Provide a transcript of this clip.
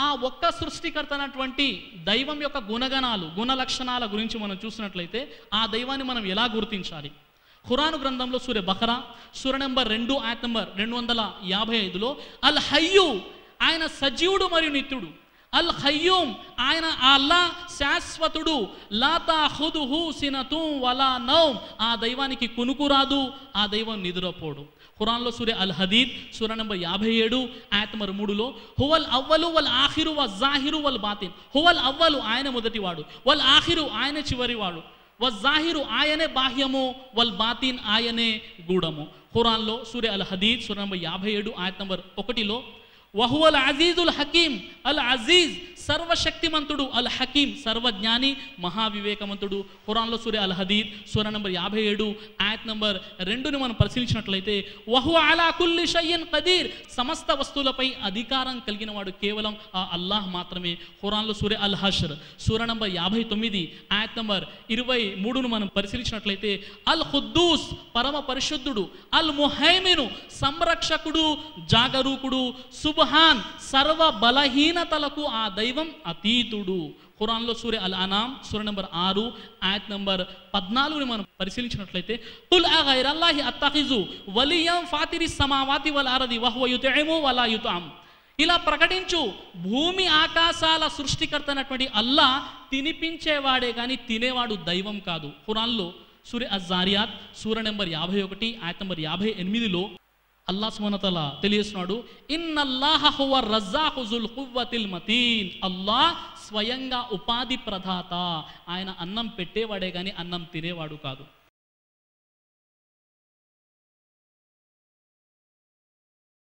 ఆ ఒక్క సృష్టికర్త అయినటువంటి దైవం యొక్క గుణగణాలు, గుణ లక్షణాల గురించి మనం చూసినట్లయితే ఆ దైవాన్ని మనం ఎలా గుర్తించాలి? ఖురాను గ్రంథంలో సూర బఖరా సూర నంబర్ 2 ఆయత్ నంబర్ 255లో అల్ హయ్యు, ఆయన సజీవుడు మరియు నిత్యుడు. అల్ ఖయ్యూమ్, ఆయన అల్లా శాశ్వతుడు. లా తాఖుదుహు సినతు వలా నౌమ్, ఆ దైవానికి కునుకు రాదు, ఆ దైవం నిద్రపోడు. ఖురాన్లో సూర అల్ హదీద్ సూర నంబర్ 57 ఆయత్ నంబర్ 3లో హువల్ అవ్వలు వల్ ఆఖిరు వజ్జాహిరు వల్ బాతిన్. హువల్ అవ్వలు, ఆయన మొదటివాడు, వల్ ఆఖిరు, ఆయన చివరివాడు, వజ్జాహిరు, ఆయనే బాహ్యము, వల్ బాతిన్, ఆయనే గూఢము. ఖురాన్లో సూర అల్ హదీద్ సూర నంబర్ 57 ఆయత్ నంబర్ 1లో వహువల్ అజీజుల్ హకీం, అల్ అజీజ్ సర్వశక్తిమంతుడు, అల్ హకీం సర్వజ్ఞాని, మహావివేకవంతుడు. ఖురాన్లో సూర అల్ హదీద్ సూర నంబర్ 57 ఆయత్ నంబర్ 2ని మనం పరిశీలించినట్లయితే వహువ అలా కుల్లి షైఇన్ ఖదీర్, సమస్త వస్తువులపై అధికారం కలిగిన వాడు కేవలం ఆ అల్లాహ్ మాత్రమే. ఖురాన్లో సూర అల్ హష్ర్ సూర నంబర్ 59 ఆయత్ నంబర్ 23ను మనం పరిశీలించినట్లయితే అల్ ఖుద్దూస్ పరమ పరిశుద్ధుడు, అల్ ముహైమిను సంరక్షకుడు, జాగరూకుడు, సుబ్హాన్ సర్వ బలహీనతలకు ఆ దైవం అతీతుడు. ఖురాన్లో సూర అల్ అనామ్ సూర నంబర్ 6 ఆయత్ నంబర్ 14ని మనం పరిశీలించినట్లయితే కుల్ అగైరల్లాహి అత్తఖిజు వలియం ఫాతిరిస్ సమావాతి వల్ అర్ది వహువ యుత్ఇము వలా యుత్అమ్. ఇలా ప్రకటించు, భూమి ఆకాశాల సృష్టికర్త అయినటువంటి అల్లా తినిపించేవాడే కానీ తినేవాడు దైవం కాదు. ఖురాన్లో సూర అజ్-జారియాత్ సూర నంబర్ 51 ఆయత్ నంబర్ 58లో అల్లాహ్ సుబ్హానహు వ తఆలా తెలియజేస్తున్నాడు, ఇన్నల్లాహ హువ రజ్జాఖు జుల్ ఖువ్వతిల్ మతీన్. అల్లాహ్ స్వయంగా ఉపాధి ప్రదాత, ఆయన అన్నం పెట్టేవాడే కానీ అన్నం తినేవాడు కాదు.